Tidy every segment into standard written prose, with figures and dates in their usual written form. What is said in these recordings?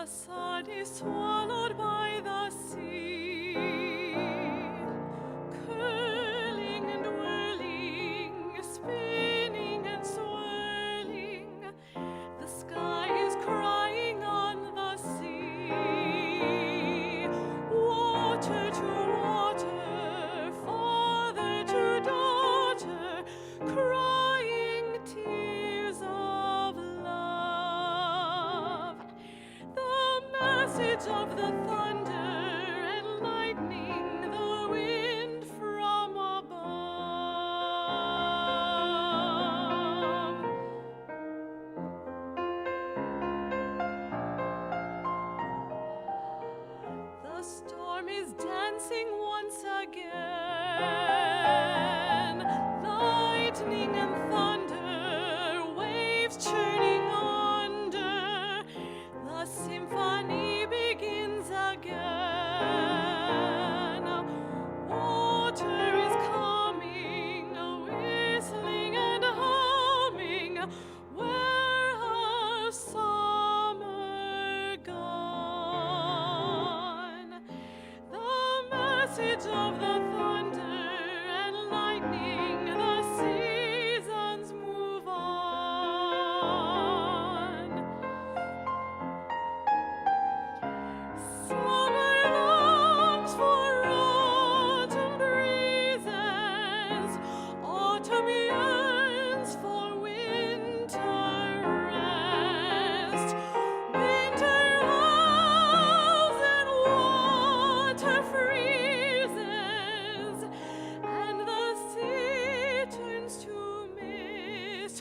The sun is swallowed by the sea, curling and whirling, spinning and swirling. The sky is crying on the sea. Water to water, father to daughter, crying tears of love. The message of the thunder and lightning, the wind from above. The storm is dancing once again, lightning and thunder, waves churning under. The symphony begins again. Water is coming, whistling and humming. Where has summer gone? The message of the thunder and lightning, the seasons move on. Summer longs for autumn breezes, autumn yearns for winter rest. Winter howls and water freezes, and the sea turns to mist,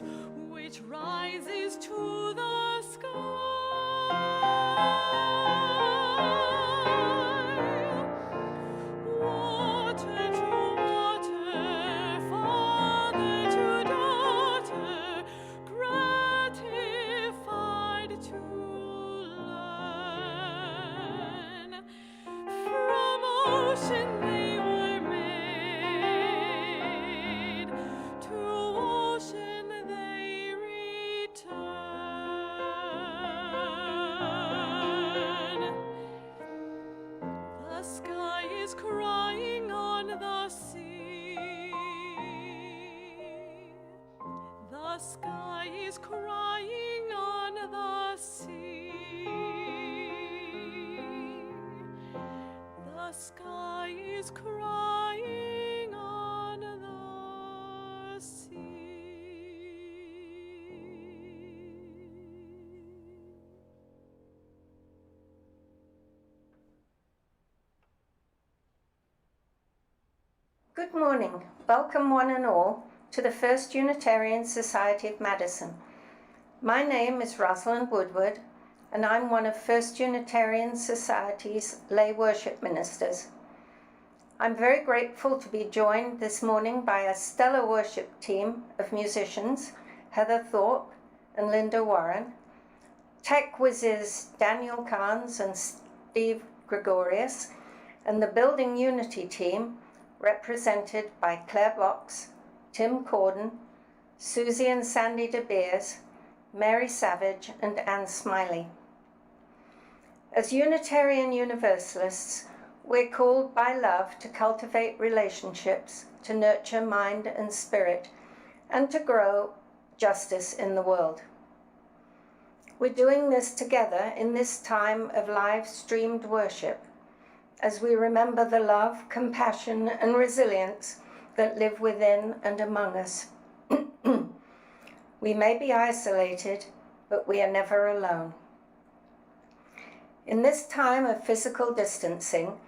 which rises to the sky. Water to water, father to daughter, gratified to learn. From ocean they were made, to ocean they return. The sky is crying on the sea. The sky is crying on the sea. The sky is crying on the sea. Good morning. Welcome one and all to the First Unitarian Society of Madison. My name is Rosalind Woodward, and I'm one of First Unitarian Society's lay worship ministers. I'm very grateful to be joined this morning by a stellar worship team of musicians, Heather Thorpe and Linda Warren, tech whizzes Daniel Carnes and Steve Gregorius, and the Building Unity team represented by Claire Box, Tim Corden, Susie and Sandy De Beers, Mary Savage, and Anne Smiley. As Unitarian Universalists, we're called by love to cultivate relationships, to nurture mind and spirit, and to grow justice in the world. We're doing this together in this time of live-streamed worship, as we remember the love, compassion, and resilience that live within and among us. We may be isolated, but we are never alone. In this time of physical distancing,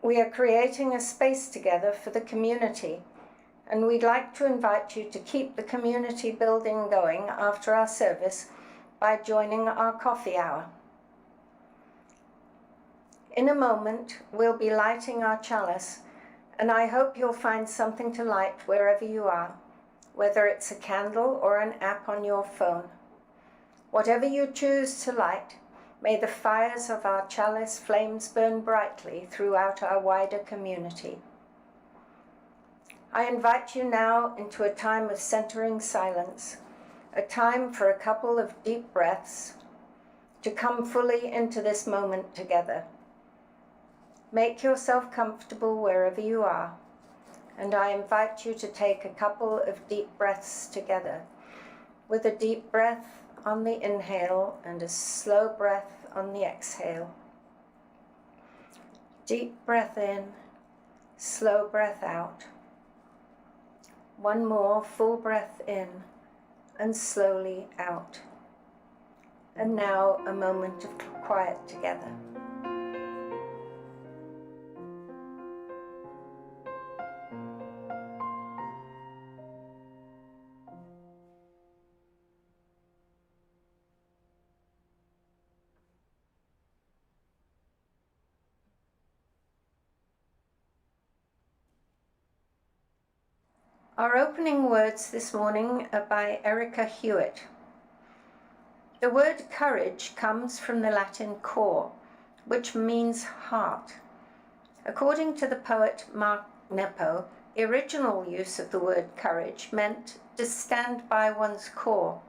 we are creating a space together for the community, and we'd like to invite you to keep the community building going after our service by joining our coffee hour. In a moment, we'll be lighting our chalice, and I hope you'll find something to light wherever you are, whether it's a candle or an app on your phone. Whatever you choose to light, may the fires of our chalice flames burn brightly throughout our wider community. I invite you now into a time of centering silence, a time for a couple of deep breaths, to come fully into this moment together. Make yourself comfortable wherever you are, and I invite you to take a couple of deep breaths together, with a deep breath on the inhale and a slow breath on the exhale. Deep breath in, slow breath out. One more full breath in and slowly out. And now a moment of quiet together. Our opening words this morning are by Erica Hewitt. The word courage comes from the Latin cor, which means heart. According to the poet Mark Nepo, the original use of the word courage meant to stand by one's core.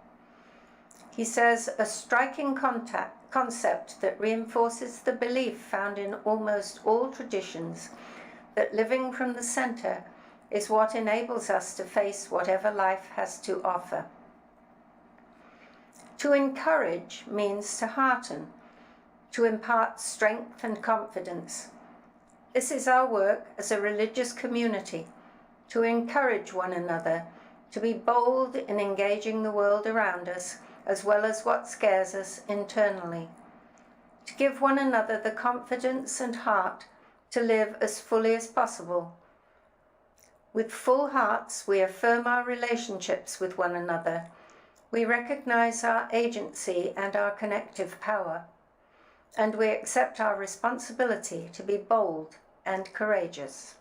He says, a striking concept that reinforces the belief found in almost all traditions that living from the center is what enables us to face whatever life has to offer. To encourage means to hearten, to impart strength and confidence. This is our work as a religious community, to encourage one another, to be bold in engaging the world around us, as well as what scares us internally, to give one another the confidence and heart to live as fully as possible. With full hearts, we affirm our relationships with one another. We recognize our agency and our connective power, and we accept our responsibility to be bold and courageous.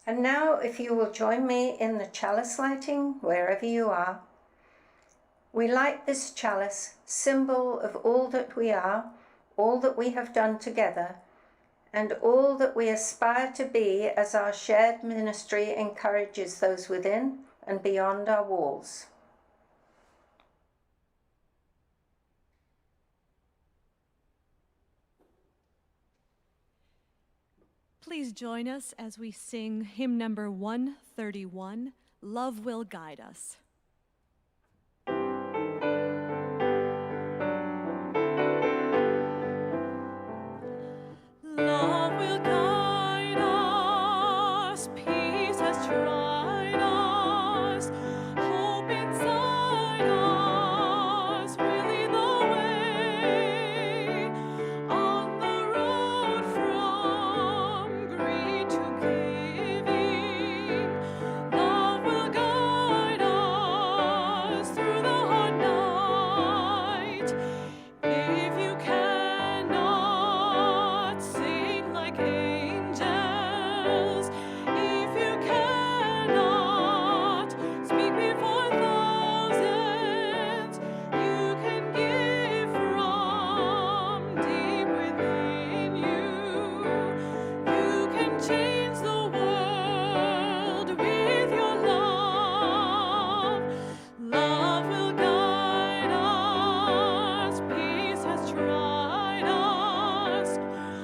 And now, if you will join me in the chalice lighting, wherever you are, we light this chalice, symbol of all that we are, all that we have done together, and all that we aspire to be as our shared ministry encourages those within and beyond our walls. Please join us as we sing hymn number 131, Love Will Guide Us. Love will guide us, peace has tried us, hope inside us will lead the way on the road from greed to giving. Love will guide us through the hard night. If you cannot sing like angels, if you cannot speak before thousands, you can give from deep within you. You can change the world with your love. Love will guide us, peace has tried us,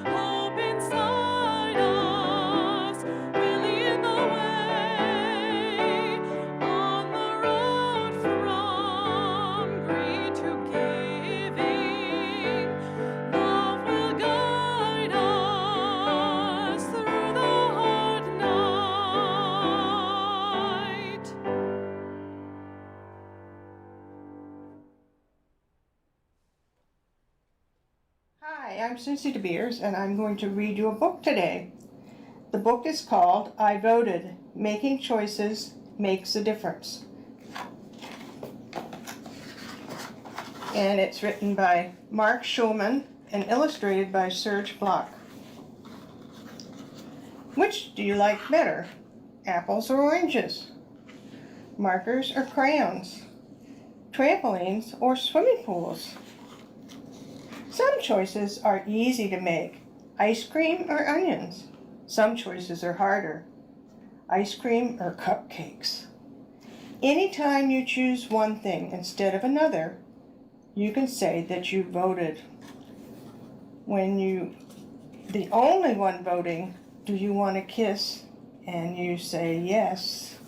hope inside us will lead the way on the road from greed to giving. Love will guide us through the hard night. Hi, I'm Susie DeBeers, and I'm going to read you a book today. The book is called I Voted, Making Choices Makes a Difference. And it's written by Mark Schulman and illustrated by Serge Bloch. Which do you like better, apples or oranges? Markers or crayons? Trampolines or swimming pools? Some choices are easy to make, ice cream or onions. Some choices are harder, ice cream or cupcakes. Anytime you choose one thing instead of another, you can say that you voted When the only one voting, do you want to kiss? And you say yes.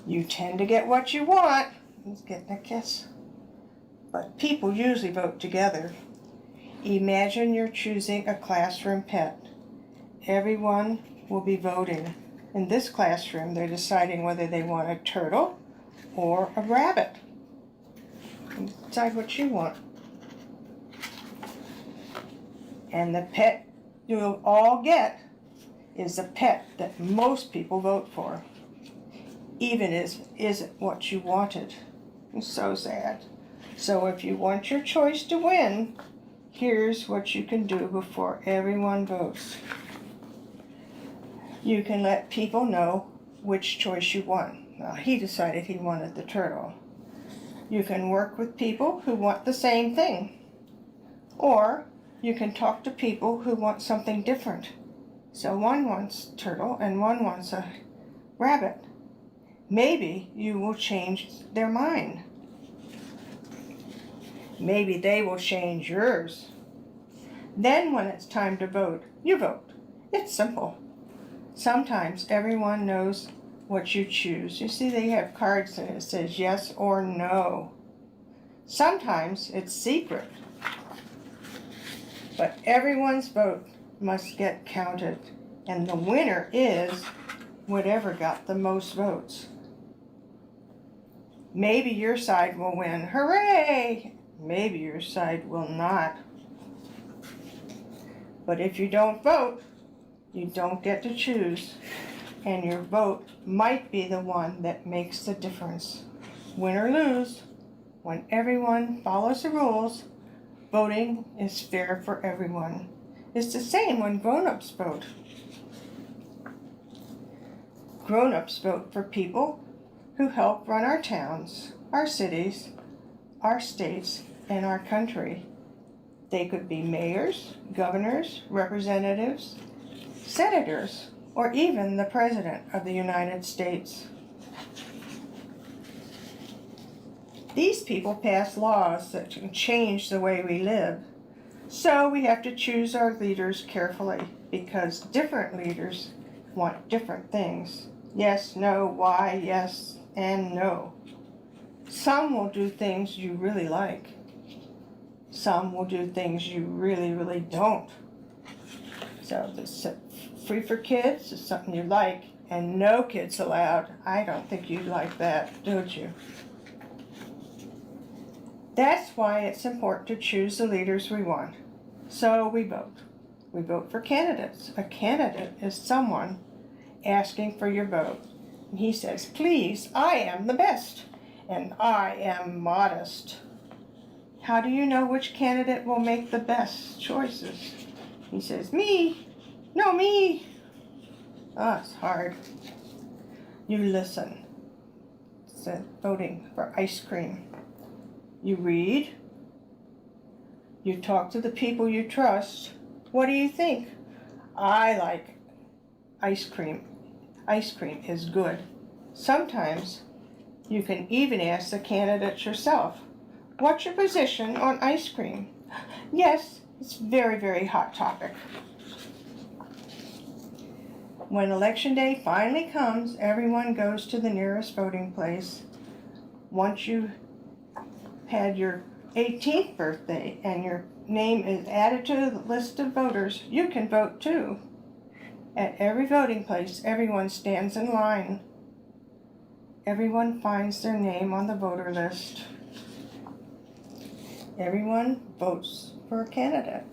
You tend to get what you want. He's getting a kiss. But people usually vote together. Imagine you're choosing a classroom pet. Everyone will be voting. In this classroom, they're deciding whether they want a turtle or a rabbit. Decide what you want. And the pet you'll all get is the pet that most people vote for, even if it isn't what you wanted. It's so sad. So if you want your choice to win, here's what you can do before everyone votes. You can let people know which choice you want. Now, he decided he wanted the turtle. You can work with people who want the same thing. Or you can talk to people who want something different. So one wants turtle and one wants a rabbit. Maybe you will change their mind. Maybe they will change yours. Then when it's time to vote, you vote. It's simple. Sometimes everyone knows what you choose. You see, they have cards and it says yes or no. Sometimes it's secret. But everyone's vote must get counted. And the winner is whatever got the most votes. Maybe your side will win. Hooray! Maybe your side will not. But if you don't vote, you don't get to choose. And your vote might be the one that makes the difference. Win or lose, when everyone follows the rules, voting is fair for everyone. It's the same when grown-ups vote. Grown-ups vote for people who help run our towns, our cities, our states, and our country. They could be mayors, governors, representatives, senators, or even the President of the United States. These people pass laws that can change the way we live. So we have to choose our leaders carefully because different leaders want different things. Yes, no, why, yes, and no. Some will do things you really like. Some will do things you really, really don't. So this free for kids is something you like, and no kids allowed. I don't think you'd like that, don't you? That's why it's important to choose the leaders we want. So we vote. We vote for candidates. A candidate is someone asking for your vote. And he says, please, I am the best, and I am modest. How do you know which candidate will make the best choices? He says, me. No, me. Oh, it's hard. You listen. It's voting for ice cream. You read. You talk to the people you trust. What do you think? I like ice cream. Ice cream is good. Sometimes you can even ask the candidate yourself, what's your position on ice cream? Yes, it's a very, very hot topic. When election day finally comes, everyone goes to the nearest voting place. Once you had your 18th birthday and your name is added to the list of voters, you can vote too. At every voting place, everyone stands in line. Everyone finds their name on the voter list. Everyone votes for a candidate,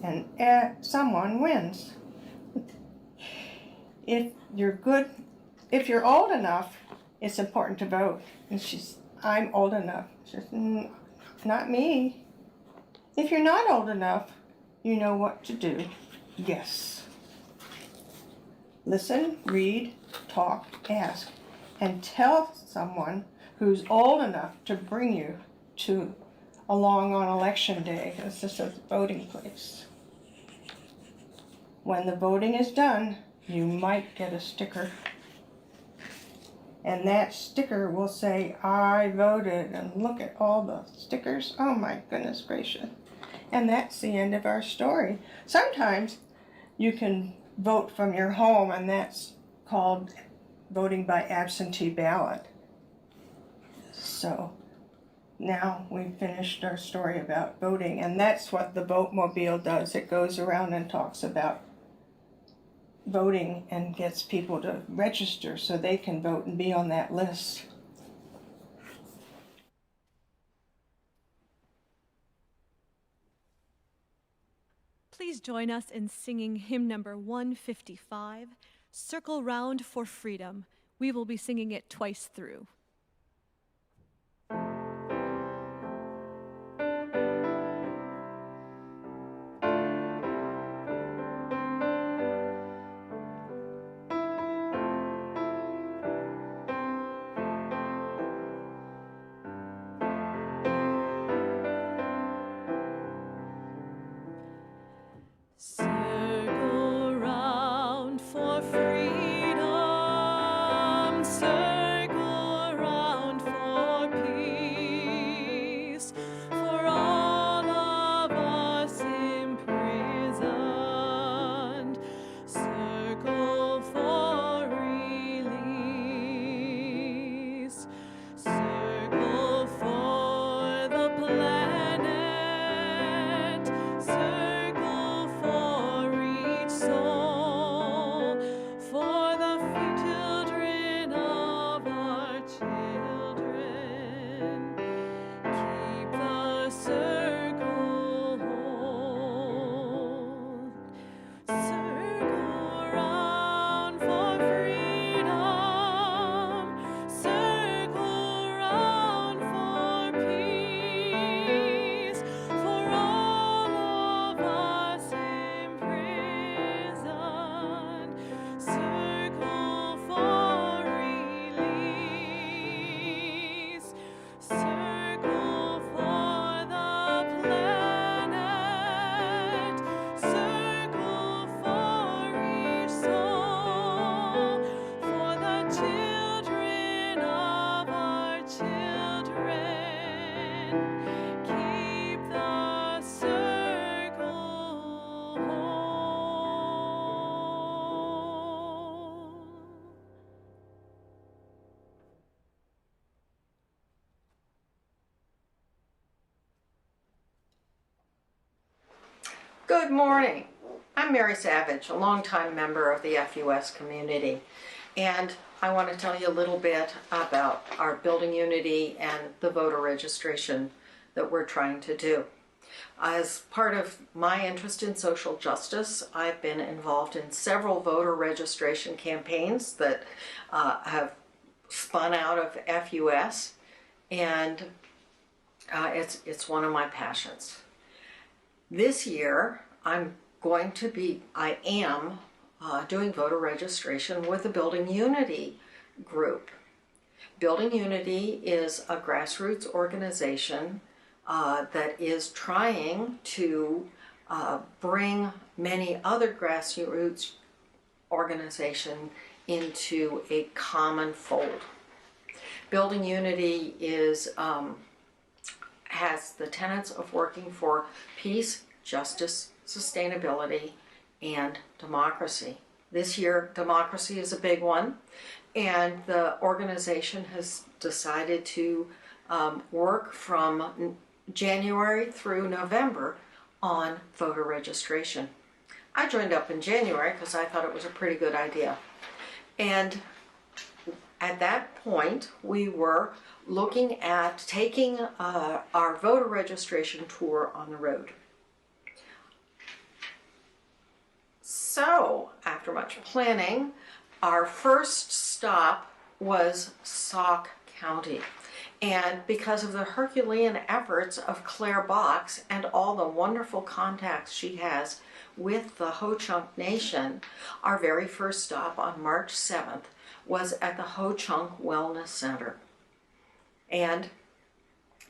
and someone wins. If you're old enough, it's important to vote. And I'm old enough. She says, not me. If you're not old enough, you know what to do. Yes. Listen, read, talk, ask, and tell someone who's old enough to bring you along on election day. This is a voting place. When the voting is done, you might get a sticker. And that sticker will say, I voted, and look at all the stickers. Oh my goodness gracious. And that's the end of our story. Sometimes you can vote from your home, and that's called voting by absentee ballot. So now we've finished our story about voting, and that's what the Vote Mobile does. It goes around and talks about voting and gets people to register so they can vote and be on that list. Please join us in singing hymn number 155, Circle Round for Freedom. We will be singing it twice through. Circle round for freedom, circle round for peace, for all of us imprisoned, circle for release, circle for the planet, circle for each soul, for the children of our children. Keep the circle whole. Circle round for freedom, circle round for peace, for all of us imprisoned, circle for release, circle for the planet, circle for each soul, for the children of our children. Keep the circle whole. Good morning. I'm Mary Savage, a longtime member of the FUS community, and I want to tell you a little bit about our building unity and the voter registration that we're trying to do. As part of my interest in social justice, I've been involved in several voter registration campaigns that have spun out of FUS, and it's one of my passions. This year, I am doing voter registration with the Building Unity group. Building Unity is a grassroots organization that is trying to bring many other grassroots organizations into a common fold. Building Unity has the tenets of working for peace, justice, sustainability, and democracy. This year, democracy is a big one, and the organization has decided to work from January through November on voter registration. I joined up in January because I thought it was a pretty good idea. And at that point, we were looking at taking our voter registration tour on the road. So, after much planning, our first stop was Sauk County. And because of the Herculean efforts of Claire Box and all the wonderful contacts she has with the Ho-Chunk Nation, our very first stop on March 7th was at the Ho-Chunk Wellness Center. And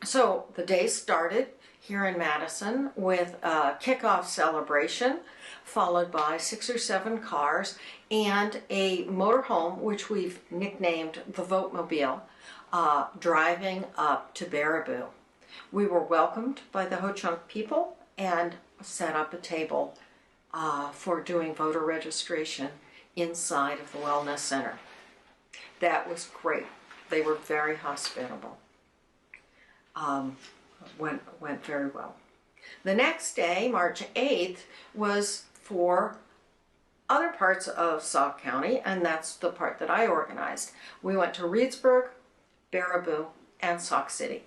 so the day started here in Madison with a kickoff celebration, followed by 6 or 7 cars and a motorhome, which we've nicknamed the Votemobile, driving up to Baraboo. We were welcomed by the Ho-Chunk people and set up a table for doing voter registration inside of the Wellness Center. That was great. They were very hospitable. Went very well. The next day, March 8th, was for other parts of Sauk County, and that's the part that I organized. We went to Reedsburg, Baraboo, and Sauk City.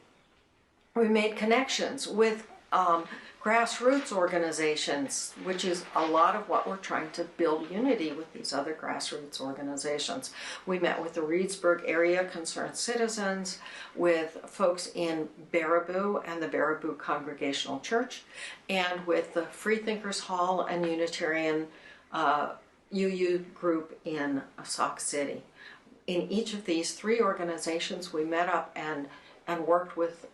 We made connections with grassroots organizations, which is a lot of what we're trying to build unity with these other grassroots organizations. We met with the Reedsburg area concerned citizens, with folks in Baraboo and the Baraboo Congregational Church, and with the Freethinkers Hall and Unitarian UU group in Sauk City. In each of these 3 organizations, we met up and worked with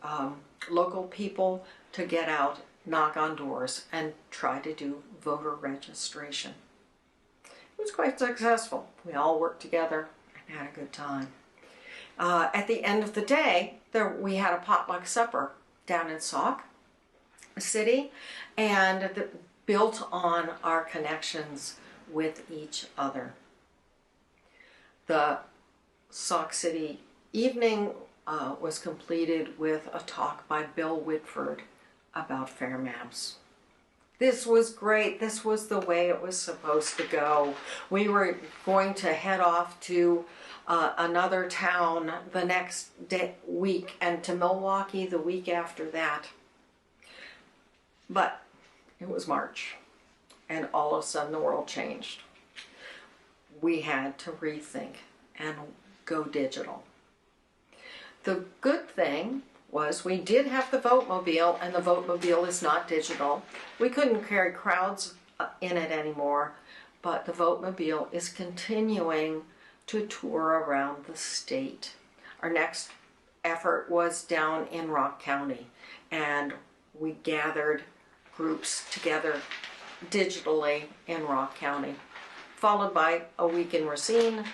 local people to get out, knock on doors, and try to do voter registration. It was quite successful. We all worked together and had a good time. At the end of the day, we had a potluck supper down in Sauk City, and built on our connections with each other. The Sauk City evening was completed with a talk by Bill Whitford about fair maps. This was great. This was the way it was supposed to go. We were going to head off to another town the next week, and to Milwaukee the week after that. But it was March, and all of a sudden the world changed. We had to rethink and go digital. The good thing was we did have the Votemobile, and the Votemobile is not digital. We couldn't carry crowds in it anymore, but the Votemobile is continuing to tour around the state. Our next effort was down in Rock County, and we gathered groups together digitally in Rock County, followed by a week in Racine,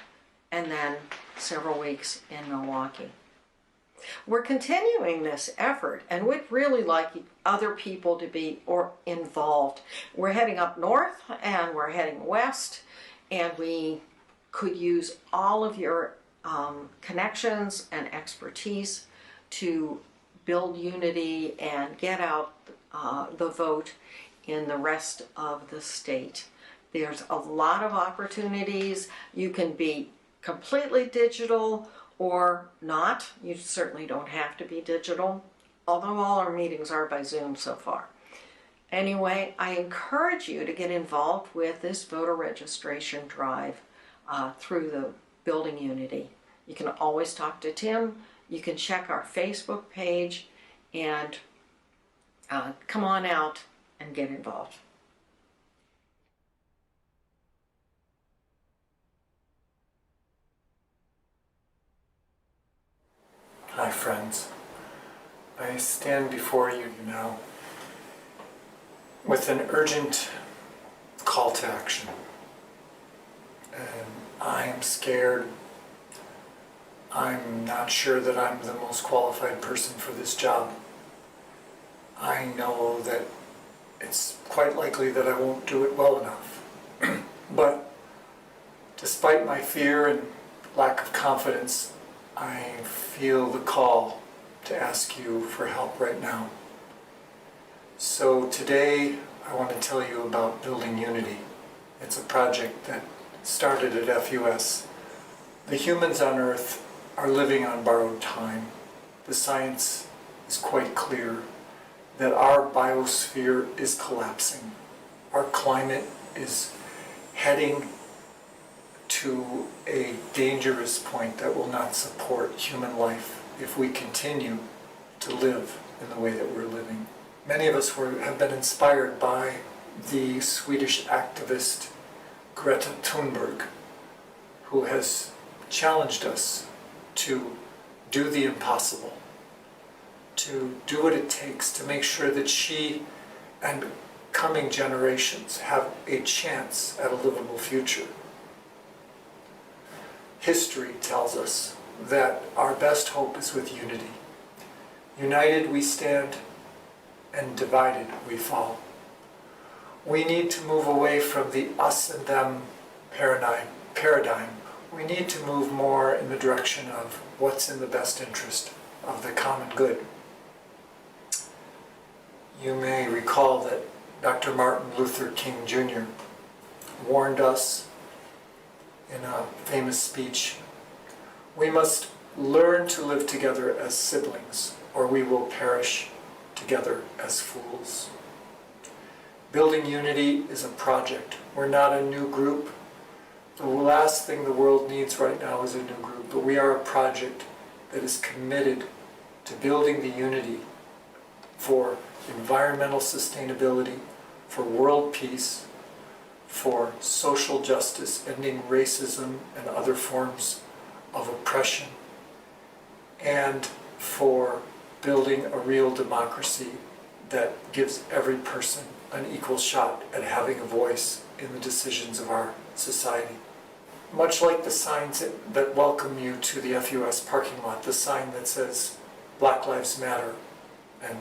and then several weeks in Milwaukee. We're continuing this effort, and we'd really like other people to be involved. We're heading up north and we're heading west, and we could use all of your connections and expertise to build unity and get out the vote in the rest of the state. There's a lot of opportunities. You can be completely digital or not. You certainly don't have to be digital, although all our meetings are by Zoom so far. Anyway, I encourage you to get involved with this voter registration drive through the Building Unity. You can always talk to Tim. You can check our Facebook page, and come on out and get involved. Hi friends, I stand before you now with an urgent call to action. And I am scared. I'm not sure that I'm the most qualified person for this job. I know that it's quite likely that I won't do it well enough. But despite my fear and lack of confidence, I feel the call to ask you for help right now. So today I want to tell you about Building Unity. It's a project that started at FUS. The humans on Earth are living on borrowed time. The science is quite clear that our biosphere is collapsing. Our climate is heading to a dangerous point that will not support human life if we continue to live in the way that we're living. Many of us have been inspired by the Swedish activist Greta Thunberg, who has challenged us to do the impossible. to do what it takes to make sure that she and coming generations have a chance at a livable future. History tells us that our best hope is with unity. United we stand, and divided we fall. We need to move away from the us and them paradigm. We need to move more in the direction of what's in the best interest of the common good. You may recall that Dr. Martin Luther King Jr. warned us in a famous speech, we must learn to live together as siblings, or we will perish together as fools. Building unity is a project. We're not a new group. The last thing the world needs right now is a new group, but we are a project that is committed to building the unity for environmental sustainability, for world peace, for social justice, ending racism and other forms of oppression, and for building a real democracy that gives every person an equal shot at having a voice in the decisions of our society. Much like the signs that welcome you to the FUS parking lot, the sign that says Black Lives Matter, and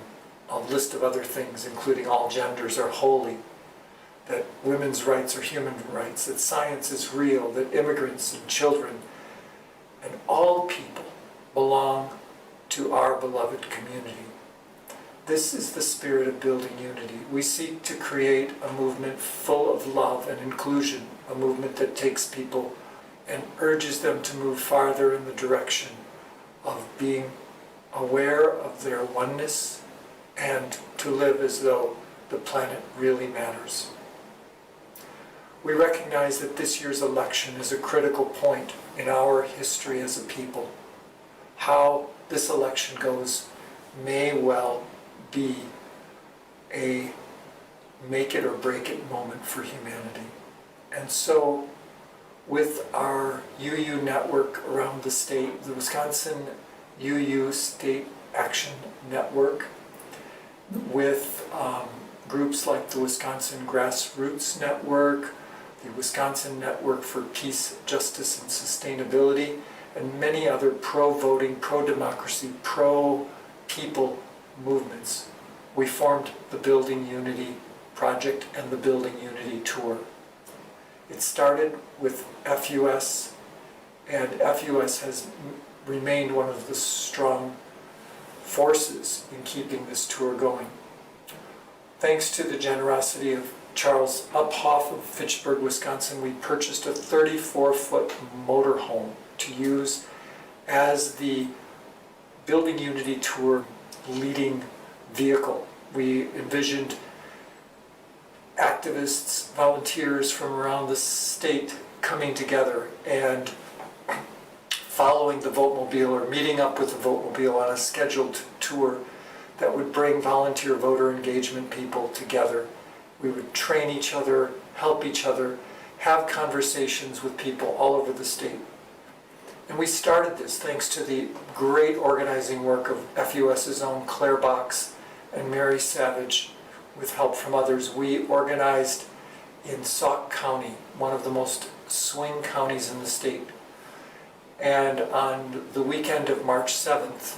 a list of other things, including all genders are holy, that women's rights are human rights, that science is real, that immigrants and children and all people belong to our beloved community. This is the spirit of building unity. We seek to create a movement full of love and inclusion, a movement that takes people and urges them to move farther in the direction of being aware of their oneness and to live as though the planet really matters. We recognize that this year's election is a critical point in our history as a people. How this election goes may well be a make it or break it moment for humanity. And so with our UU network around the state, the Wisconsin UU State Action Network, with groups like the Wisconsin Grassroots Network, the Wisconsin Network for Peace, Justice, and Sustainability, and many other pro-voting, pro-democracy, pro-people movements. We formed the Building Unity Project and the Building Unity Tour. It started with FUS, and FUS has remained one of the strong forces in keeping this tour going. Thanks to the generosity of Charles Uphoff of Fitchburg, Wisconsin, we purchased a 34-foot motorhome to use as the Building Unity Tour leading vehicle. We envisioned activists, volunteers from around the state coming together and following the Votemobile or meeting up with the Votemobile on a scheduled tour that would bring volunteer voter engagement people together. We would train each other, help each other, have conversations with people all over the state. And we started this thanks to the great organizing work of FUS's own Claire Box and Mary Savage, with help from others. We organized in Sauk County, one of the most swing counties in the state. And on the weekend of March 7th,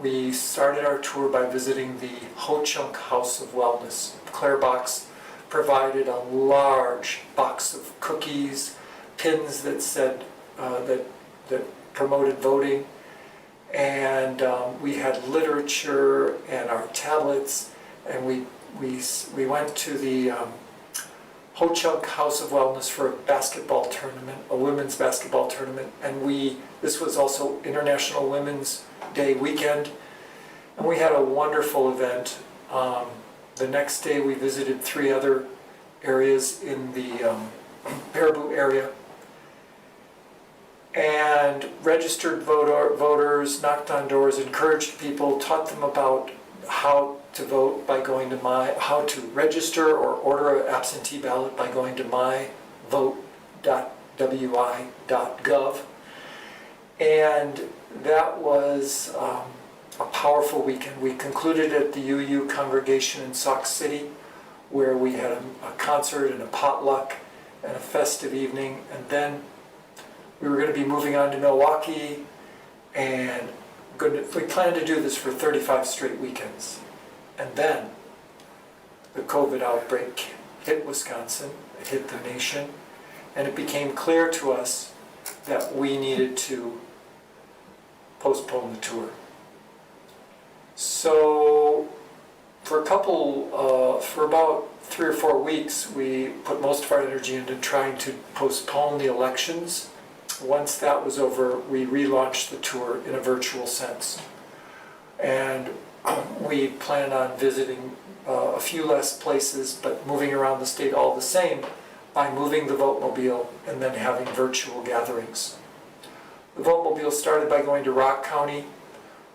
we started our tour by visiting the Ho-Chunk House of Wellness. Claire Box provided a large box of cookies, pins that said that promoted voting, and we had literature and our tablets, and we went to the Ho-Chunk House of Wellness for a basketball tournament, a women's basketball tournament, and this was also International Women's Day weekend, and we had a wonderful event. The next day we visited 3 other areas in the Baraboo area, and registered voters, knocked on doors, encouraged people, taught them about how to vote by going to how to register or order an absentee ballot by going to myvote.wi.gov. And that was a powerful weekend. We concluded at the UU congregation in Sauk City, where we had a concert and a potluck and a festive evening, and then we were going to be moving on to Milwaukee, and we planned to do this for 35 straight weekends. And then the COVID outbreak hit Wisconsin, it hit the nation, and it became clear to us that we needed to postpone the tour. So for about 3 or 4 weeks, we put most of our energy into trying to postpone the elections. Once that was over, we relaunched the tour in a virtual sense. And we planned on visiting a few less places, but moving around the state all the same by moving the Vote-mobile and then having virtual gatherings. The Vote-mobile started by going to Rock County.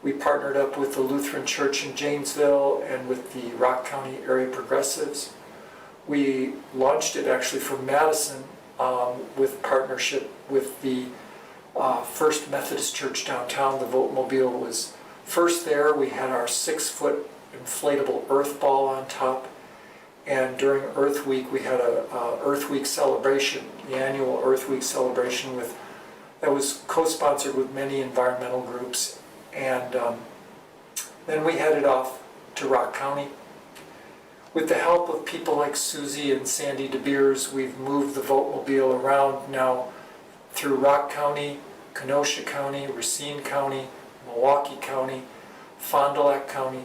We partnered up with the Lutheran Church in Janesville and with the Rock County Area Progressives. We launched it actually from Madison with partnership with the First Methodist Church downtown. The Vote-mobile was first there. We had our 6-foot inflatable earth ball on top. And during Earth Week, we had a Earth Week celebration, the annual Earth Week celebration that was co-sponsored with many environmental groups. And then we headed off to Rock County. With the help of people like Susie and Sandy DeBeers, we've moved the Vote-mobile around now through Rock County, Kenosha County, Racine County, Milwaukee County, Fond du Lac County.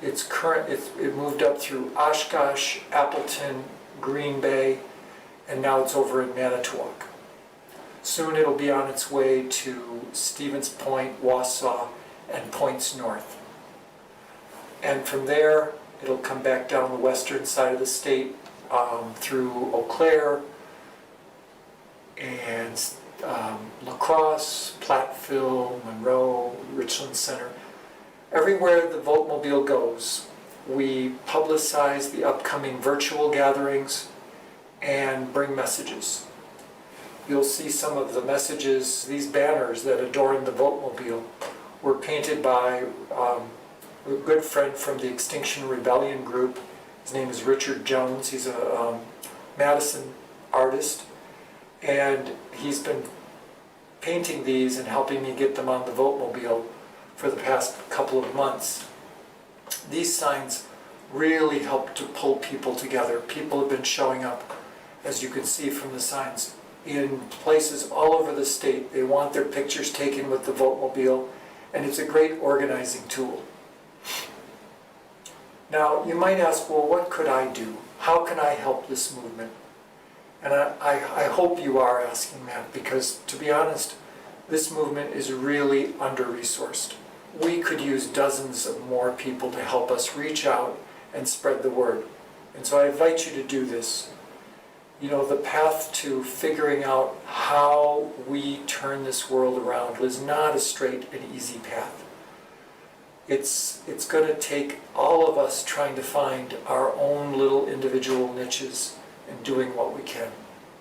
It moved up through Oshkosh, Appleton, Green Bay, and now it's over in Manitowoc. Soon it'll be on its way to Stevens Point, Wausau, and points north. And from there, it'll come back down the western side of the state through Eau Claire and La Crosse, Platteville, Monroe, Richland Center. Everywhere the Vote-mobile goes, we publicize the upcoming virtual gatherings and bring messages. You'll see some of the messages, these banners that adorn the Vote-mobile were painted by a good friend from the Extinction Rebellion group. His name is Richard Jones. He's a Madison artist, and he's been painting these and helping me get them on the Vote-mobile for the past couple of months. These signs really help to pull people together. People have been showing up, as you can see from the signs, in places all over the state. They want their pictures taken with the Vote-mobile, and it's a great organizing tool. Now, you might ask, well, what could I do? How can I help this movement? And I hope you are asking that, because to be honest, this movement is really under-resourced. We could use dozens of more people to help us reach out and spread the word. And so I invite you to do this. You know, the path to figuring out how we turn this world around is not a straight and easy path. It's going to take all of us trying to find our own little individual niches and doing what we can.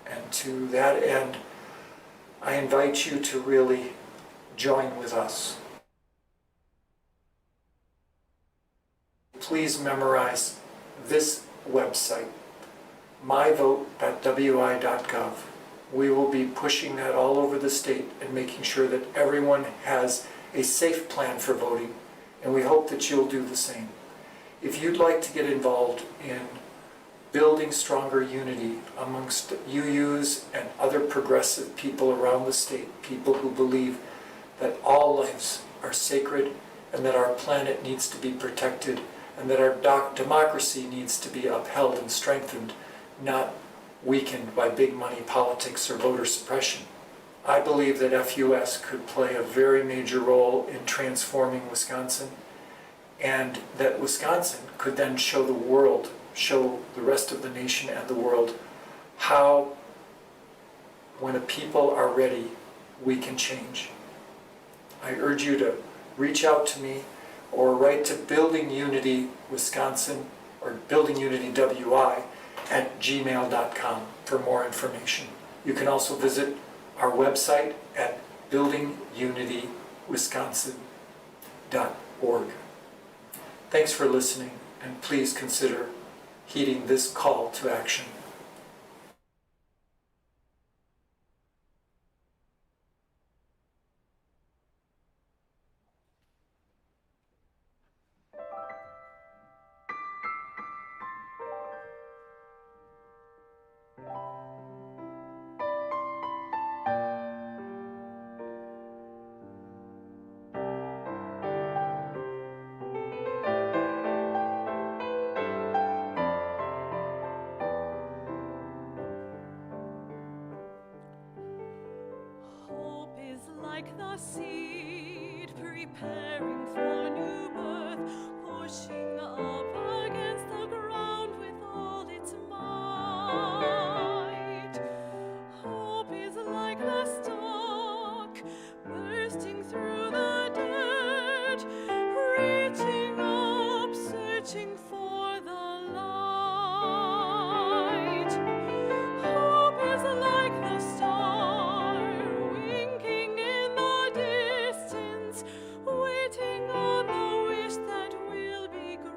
And to that end, I invite you to really join with us. Please memorize this website, myvote.wi.gov. We will be pushing that all over the state and making sure that everyone has a safe plan for voting, and we hope that you'll do the same. If you'd like to get involved in building stronger unity amongst UUs and other progressive people around the state, people who believe that all lives are sacred and that our planet needs to be protected and that our democracy needs to be upheld and strengthened, not weakened by big money politics or voter suppression. I believe that FUS could play a very major role in transforming Wisconsin, and that Wisconsin could then show the world, show the rest of the nation and the world how, when a people are ready, we can change. I urge you to reach out to me or write to Building Unity Wisconsin or Building Unity WI at gmail.com for more information. You can also visit our website at buildingunitywisconsin.org. Thanks for listening, and please consider heeding this call to action. Hope is like the seed preparing for new birth, pushing up against the ground with all its might. Hope is like the stalk bursting through the dirt, reaching up, searching for the light. Hope is like the star winking in the distance, waiting on the wish that will be granted.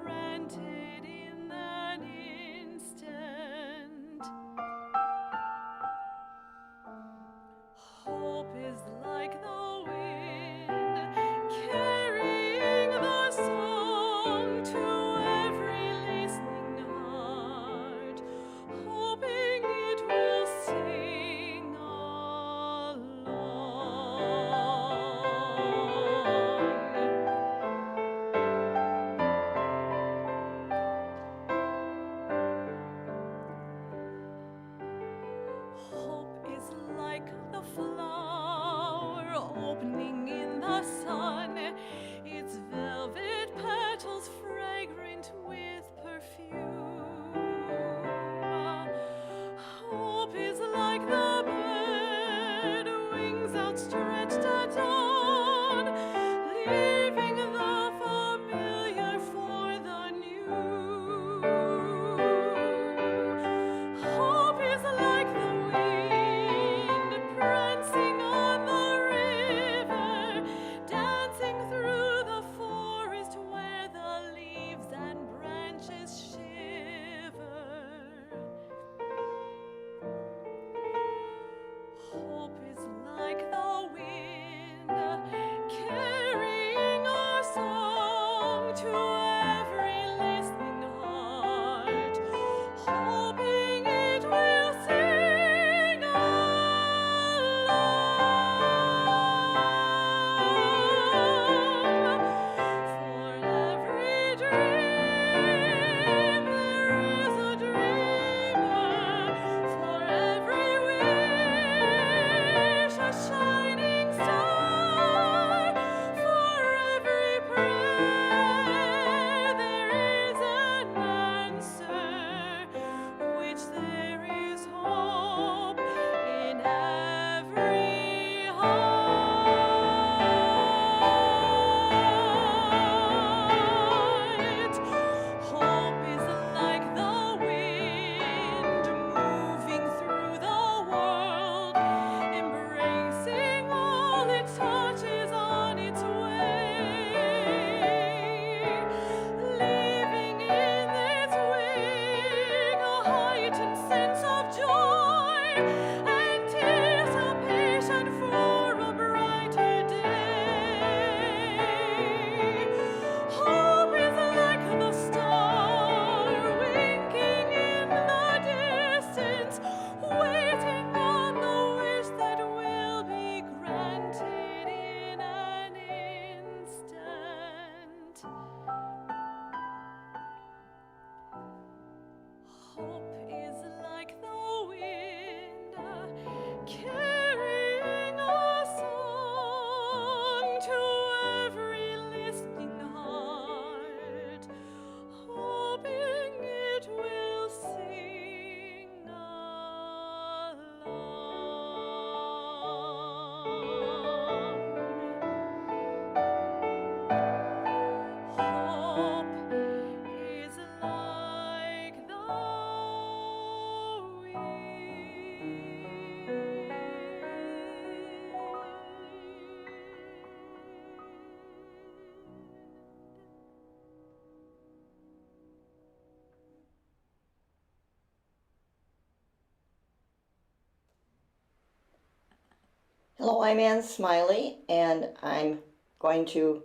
Hello, I'm Ann Smiley, and I'm going to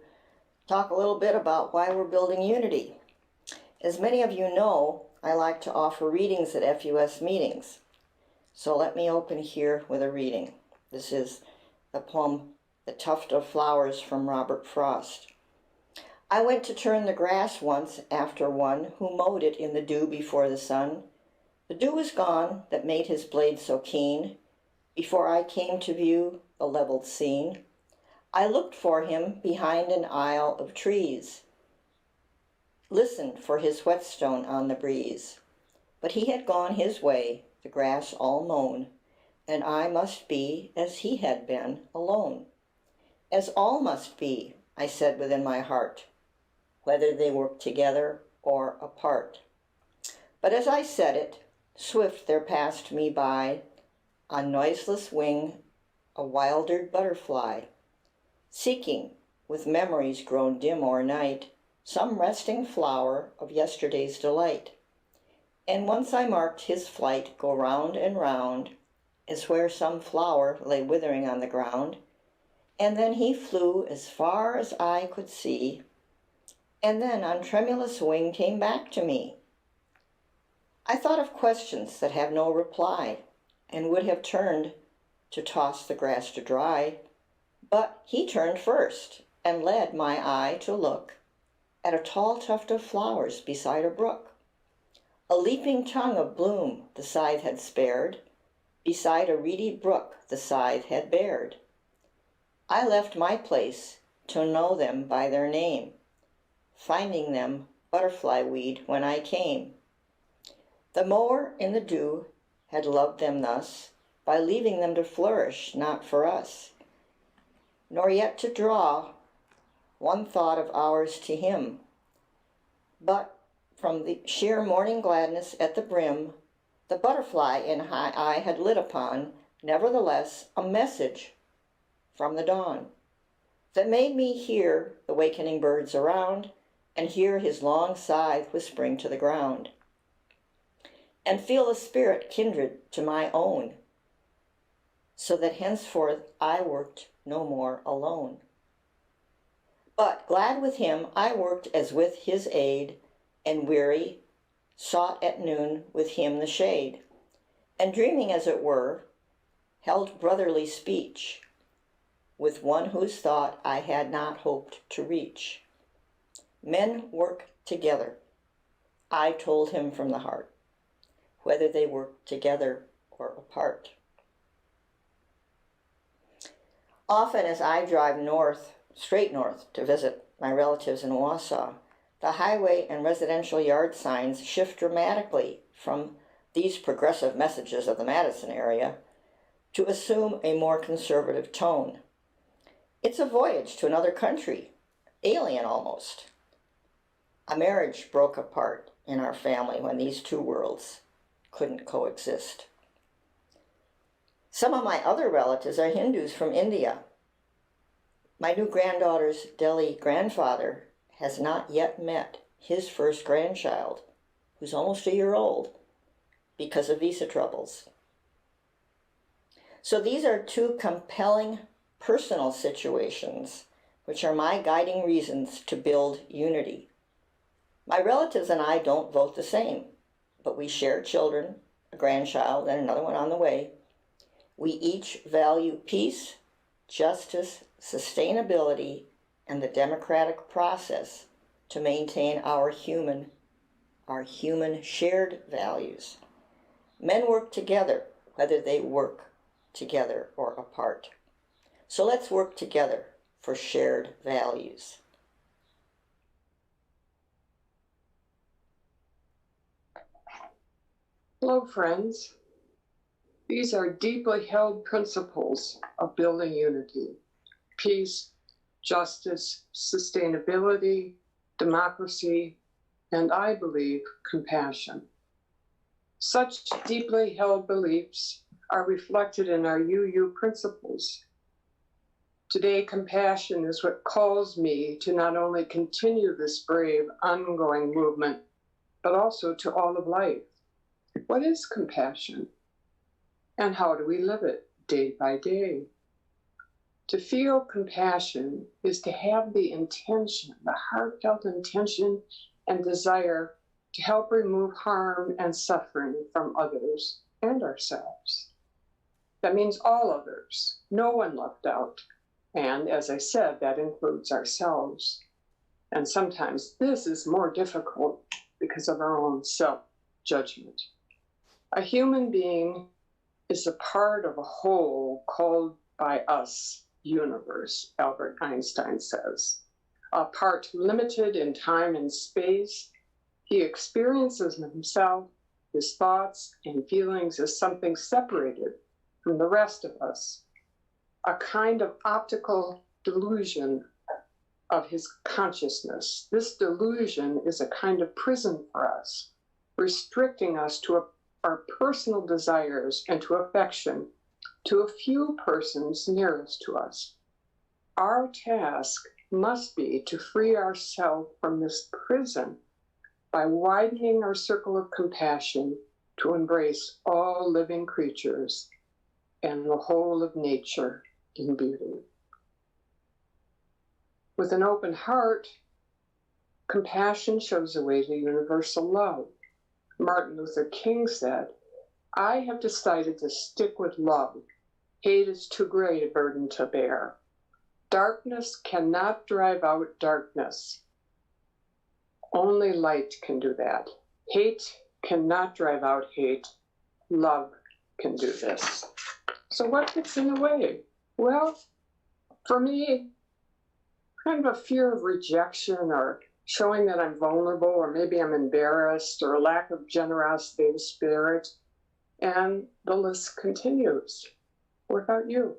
talk a little bit about why we're building unity. As many of you know, I like to offer readings at FUS meetings. So let me open here with a reading. This is the poem, The Tuft of Flowers from Robert Frost. I went to turn the grass once after one who mowed it in the dew before the sun. The dew was gone that made his blade so keen. Before I came to view the leveled scene, I looked for him behind an aisle of trees, listened for his whetstone on the breeze. But he had gone his way, the grass all mown, and I must be as he had been, alone. As all must be, I said within my heart, whether they work together or apart. But as I said it, swift there passed me by, on noiseless wing, a wildered butterfly, seeking, with memories grown dim o'er night, some resting flower of yesterday's delight. And once I marked his flight go round and round, as where some flower lay withering on the ground, and then he flew as far as eye could see, and then on tremulous wing came back to me. I thought of questions that have no reply, and would have turned to toss the grass to dry, but he turned first, and led my eye to look at a tall tuft of flowers beside a brook. A leaping tongue of bloom the scythe had spared, beside a reedy brook the scythe had bared. I left my place to know them by their name, finding them butterfly weed when I came. The mower in the dew had loved them thus, by leaving them to flourish not for us, nor yet to draw one thought of ours to him, but from the sheer morning gladness at the brim, the butterfly in high eye had lit upon, nevertheless, a message from the dawn, that made me hear the wakening birds around, and hear his long scythe whispering to the ground, and feel a spirit kindred to my own, so that henceforth I worked no more alone. But glad with him I worked as with his aid, and weary, sought at noon with him the shade, and dreaming as it were, held brotherly speech with one whose thought I had not hoped to reach. Men work together, I told him from the heart, whether they work together or apart. Often as I drive north, straight north, to visit my relatives in Wausau, the highway and residential yard signs shift dramatically from these progressive messages of the Madison area to assume a more conservative tone. It's a voyage to another country, alien almost. A marriage broke apart in our family when these two worlds couldn't coexist. Some of my other relatives are Hindus from India. My new granddaughter's Delhi grandfather has not yet met his first grandchild, who's almost a year old, because of visa troubles. So these are two compelling personal situations which are my guiding reasons to build unity. My relatives and I don't vote the same, but we share children, a grandchild, and another one on the way. We each value peace, justice, sustainability, and the democratic process to maintain our human shared values. Men work together, whether they work together or apart. So let's work together for shared values. Hello, friends. These are deeply held principles of building unity: peace, justice, sustainability, democracy, and I believe compassion. Such deeply held beliefs are reflected in our UU principles. Today, compassion is what calls me to not only continue this brave, ongoing movement, but also to all of life. What is compassion? And how do we live it day by day? To feel compassion is to have the intention, the heartfelt intention and desire to help remove harm and suffering from others and ourselves. That means all others, no one left out. And as I said, that includes ourselves. And sometimes this is more difficult because of our own self-judgment. A human being is a part of a whole called by us universe, Albert Einstein says. A part limited in time and space, he experiences himself, his thoughts and feelings as something separated from the rest of us, a kind of optical delusion of his consciousness. This delusion is a kind of prison for us, restricting us to our personal desires and to affection to a few persons nearest to us. Our task must be to free ourselves from this prison by widening our circle of compassion to embrace all living creatures and the whole of nature in beauty. With an open heart, compassion shows the way to universal love. Martin Luther King said, "I have decided to stick with love. Hate is too great a burden to bear. Darkness cannot drive out darkness. Only light can do that. Hate cannot drive out hate. Love can do this." So what gets in the way? Well, for me, kind of a fear of rejection or showing that I'm vulnerable, or maybe I'm embarrassed, or a lack of generosity of spirit. And the list continues. What about you?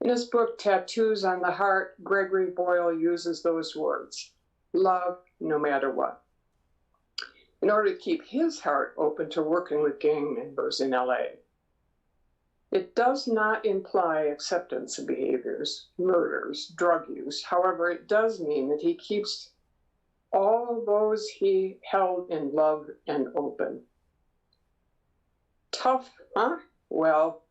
In his book, Tattoos on the Heart, Gregory Boyle uses those words, love no matter what, in order to keep his heart open to working with gang members in LA. It does not imply acceptance of behaviors, murders, drug use. However, it does mean that he keeps all those he held in love and open. Tough, huh? Well,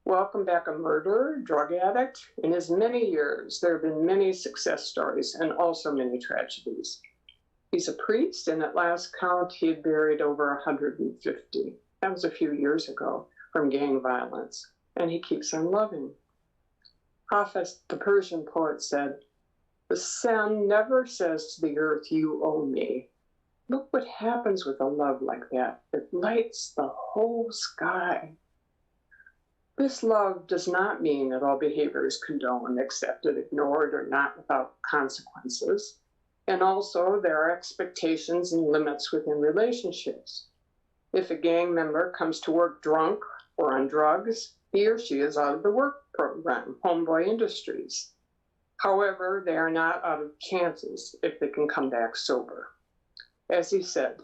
welcome back a murderer, drug addict. In his many years, there have been many success stories and also many tragedies. He's a priest, and at last count, he had buried over 150. That was a few years ago, from gang violence, and he keeps on loving. Hafiz, the Persian poet, said, "The sun never says to the earth, 'You owe me.' Look what happens with a love like that. It lights the whole sky." This love does not mean that all behavior is condoned, accepted, ignored, or not without consequences. And also, there are expectations and limits within relationships. If a gang member comes to work drunk or on drugs, he or she is out of the work program, Homeboy Industries. However, they are not out of chances if they can come back sober. As he said,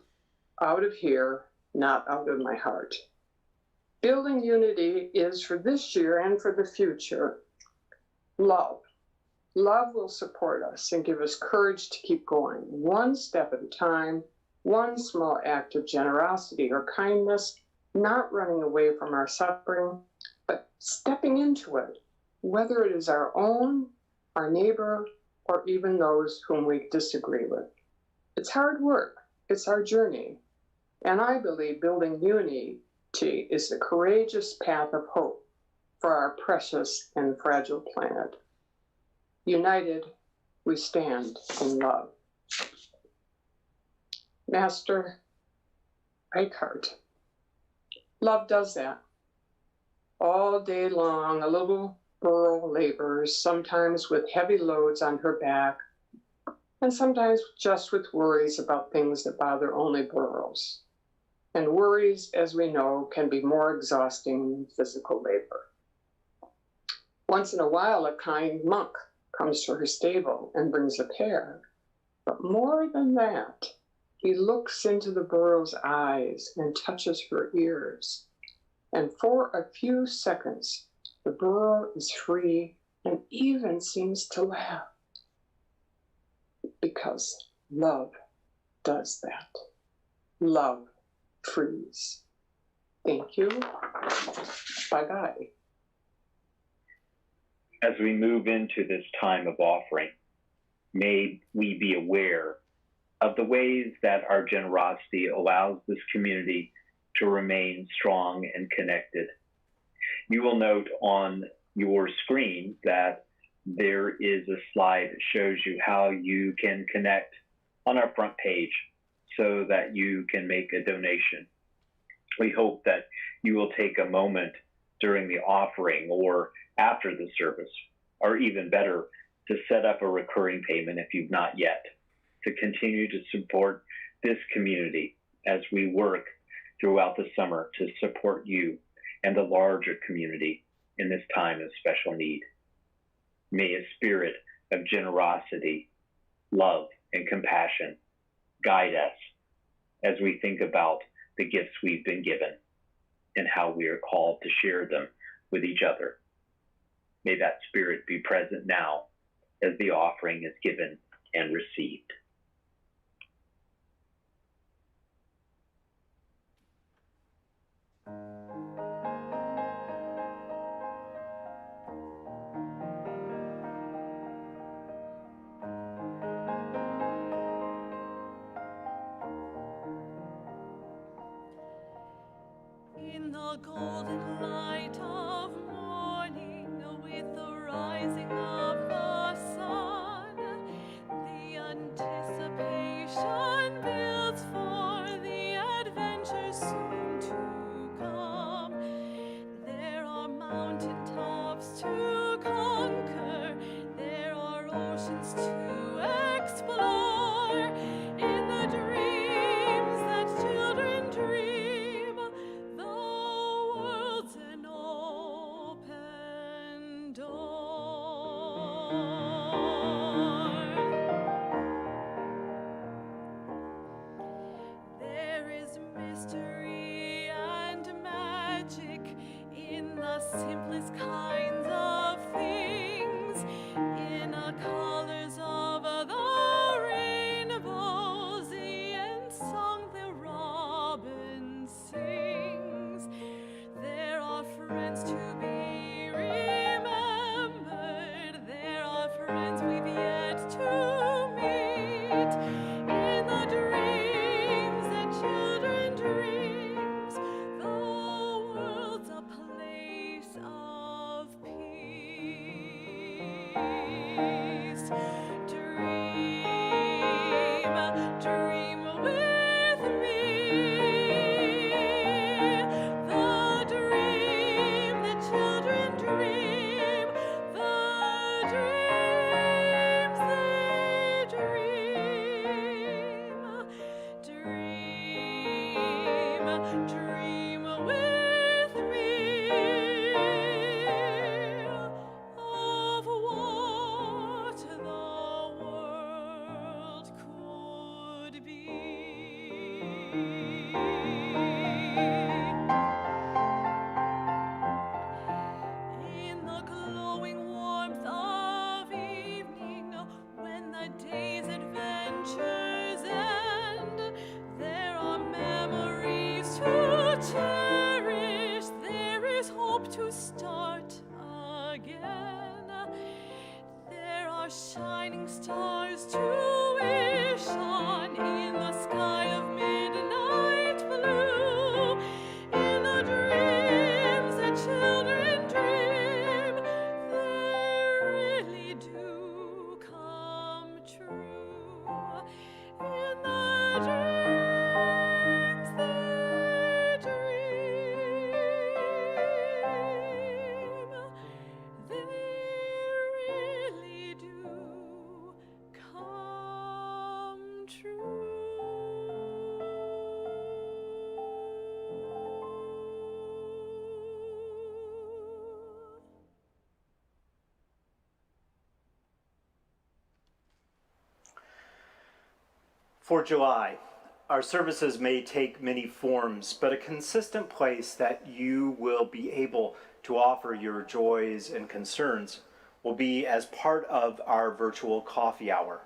out of here, not out of my heart. Building unity is for this year and for the future, love. Love will support us and give us courage to keep going, one step at a time, one small act of generosity or kindness, not running away from our suffering, but stepping into it, whether it is our own, our neighbor, or even those whom we disagree with. It's hard work, it's our journey, and I believe building unity is the courageous path of hope for our precious and fragile planet. United, we stand in love. Master Eckhart. Love does that. All day long, a little girl labors, sometimes with heavy loads on her back, and sometimes just with worries about things that bother only girls. And worries, as we know, can be more exhausting than physical labor. Once in a while, a kind monk comes to her stable and brings a pear. But more than that, he looks into the burro's eyes and touches her ears. And for a few seconds, the burro is free and even seems to laugh. Because love does that. Love frees. Thank you. Bye-bye. As we move into this time of offering, may we be aware of the ways that our generosity allows this community to remain strong and connected. You will note on your screen that there is a slide that shows you how you can connect on our front page so that you can make a donation. We hope that you will take a moment during the offering or after the service, or even better, to set up a recurring payment if you've not yet, to continue to support this community as we work throughout the summer to support you and the larger community in this time of special need. May a spirit of generosity, love, and compassion guide us as we think about the gifts we've been given and how we are called to share them with each other. May that spirit be present now as the offering is given and received. In the golden light of morning, with the rising of the sun, the anticipation builds for the adventure soon to come. There are mountain tops to conquer, there are oceans to explore. In the dreams that children dream, the world's an open door. There is mystery and magic in the simplest kinds of things, in the colors of the rainbows, and song the robin sings. There are friends to be remembered, there are friends we've yet to meet. In the dreams that children dreams, the world's a place of peace. Dream, dream with me, the dream that children dream, the dreams they dream. Dream, dream with me of what the world could be. In the glowing warmth of evening, when the day's adventures end, there are memories to cherish, there is hope to start again. There are shining stars to wish on in the sky of midnight blue. In the dreams that children dream, they really do come true. In the dreams they dream, they really do come true. For July, our services may take many forms, but a consistent place that you will be able to offer your joys and concerns will be as part of our virtual coffee hour.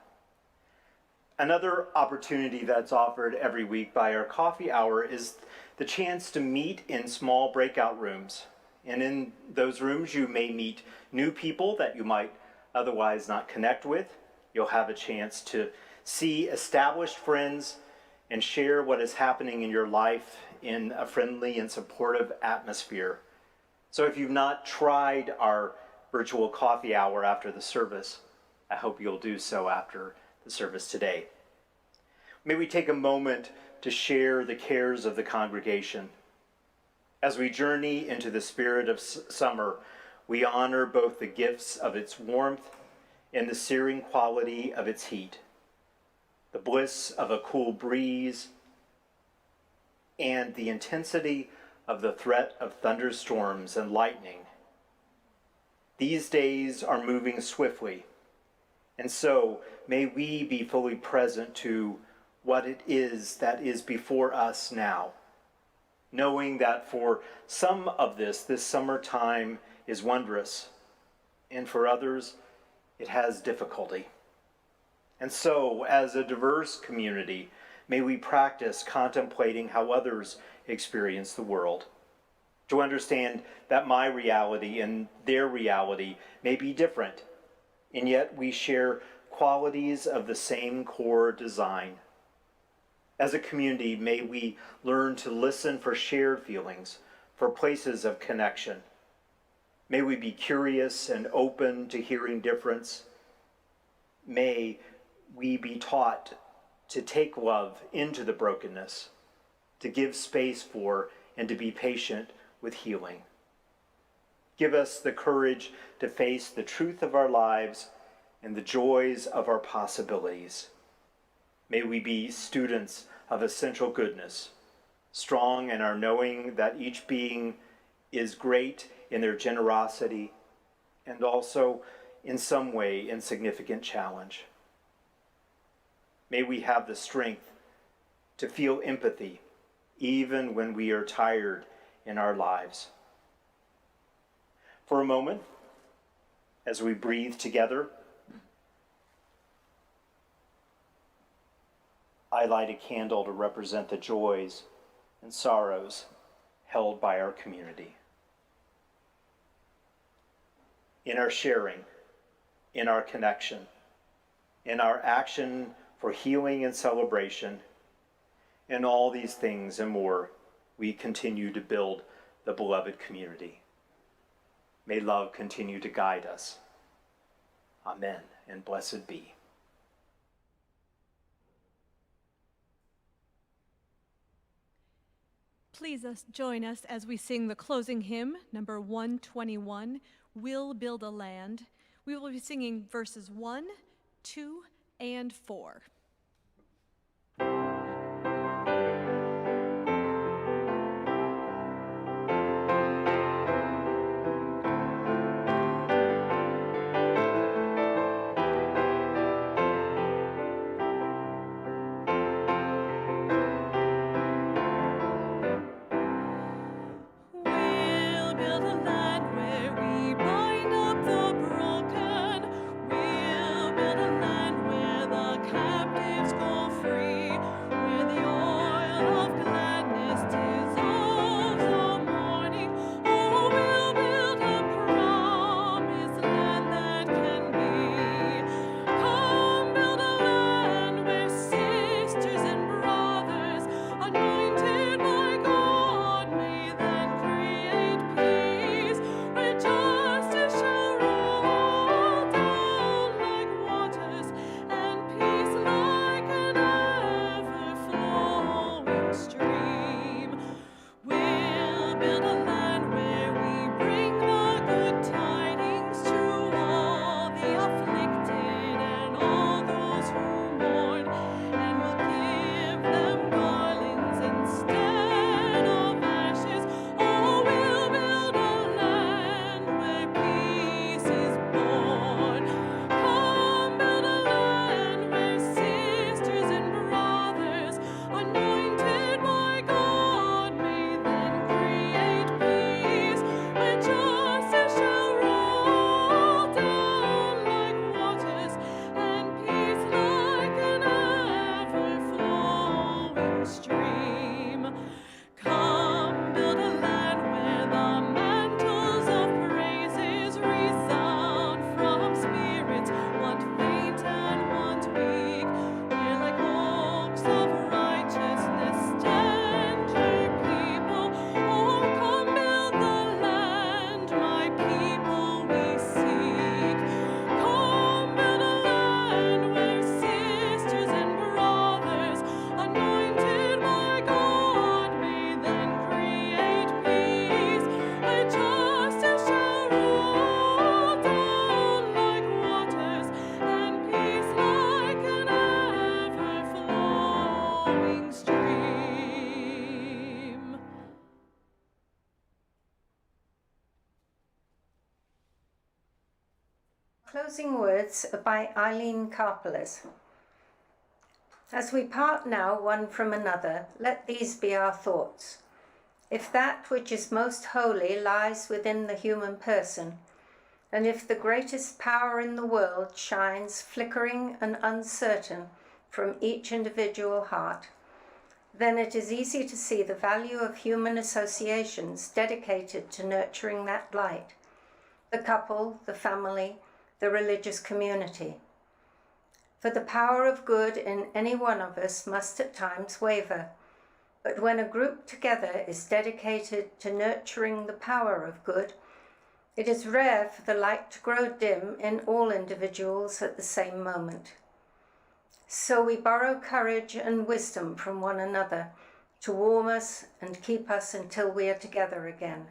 Another opportunity that's offered every week by our coffee hour is the chance to meet in small breakout rooms And in those rooms, you may meet new people that you might otherwise not connect with. You'll have a chance to see established friends and share what is happening in your life in a friendly and supportive atmosphere. So if you've not tried our virtual coffee hour after the service, I hope you'll do so after the service today. May we take a moment to share the cares of the congregation. As we journey into the spirit of summer, we honor both the gifts of its warmth and the searing quality of its heat, the bliss of a cool breeze, and the intensity of the threat of thunderstorms and lightning. These days are moving swiftly, and so may we be fully present to what it is that is before us now, knowing that for some of this summertime is wondrous, and for others, it has difficulty. And so, as a diverse community, may we practice contemplating how others experience the world, to understand that my reality and their reality may be different, and yet we share qualities of the same core design. As a community, may we learn to listen for shared feelings, for places of connection. May we be curious and open to hearing difference. May we be taught to take love into the brokenness, to give space for and to be patient with healing. Give us the courage to face the truth of our lives and the joys of our possibilities. May we be students of essential goodness, strong in our knowing that each being is great in their generosity and also in some way in significant challenge. May we have the strength to feel empathy even when we are tired in our lives. For a moment, as we breathe together, I light a candle to represent the joys and sorrows held by our community. In our sharing, in our connection, in our action for healing and celebration, in all these things and more, we continue to build the beloved community. May love continue to guide us. Amen, and blessed be. Please join us as we sing the closing hymn, number 121, We'll Build a Land. We will be singing verses 1, 2, and 4. We'll build a land where we bind up the broken. We'll build a land where the captive Closing words are by Eileen Karpeles. As we part now one from another, let these be our thoughts. If that which is most holy lies within the human person, and if the greatest power in the world shines flickering and uncertain from each individual heart, then it is easy to see the value of human associations dedicated to nurturing that light: the couple, the family, the religious community. For the power of good in any one of us must at times waver, but when a group together is dedicated to nurturing the power of good, it is rare for the light to grow dim in all individuals at the same moment. So we borrow courage and wisdom from one another to warm us and keep us until we are together again.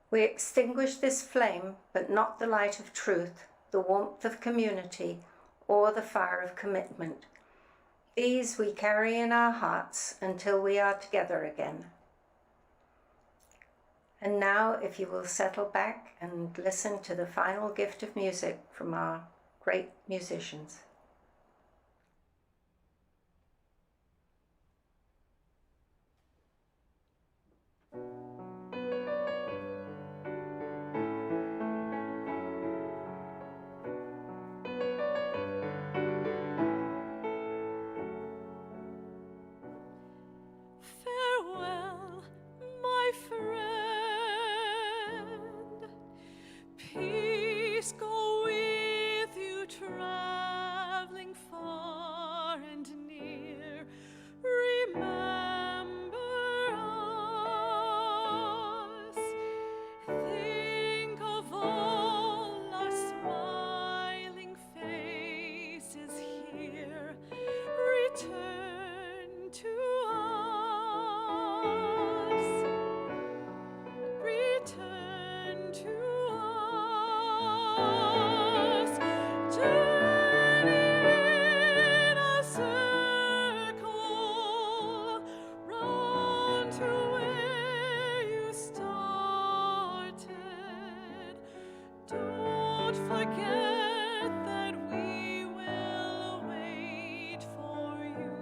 We extinguish this flame, but not the light of truth, the warmth of community, or the fire of commitment. These we carry in our hearts until we are together again. And now, if you will settle back and listen to the final gift of music from our great musicians. Farewell, my friend. Peace go with you, traveling far and near. Remember us. Think of all our smiling faces here. Return to us. Return to us. Turn in a circle round to where you started. Don't forget that we will wait for you.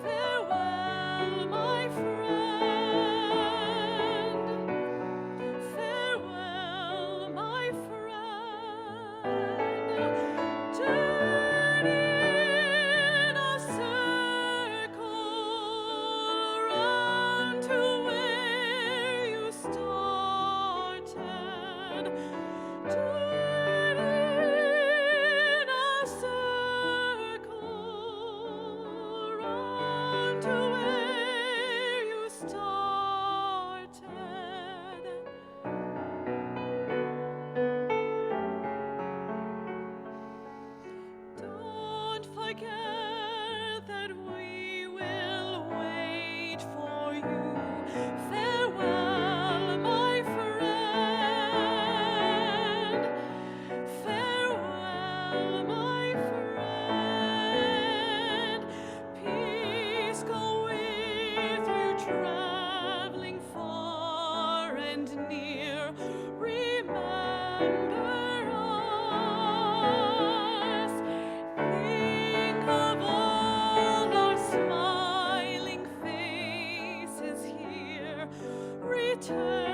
Farewell, my friend. Farewell, my friend. Turn in a circle round to where you started. Turn in a circle round to where you started. Don't forget that we will wait for you. Farewell, my friend. Farewell, my friend. Peace go with you, traveling far and near. Remember us. Think of all our smiling faces here. Return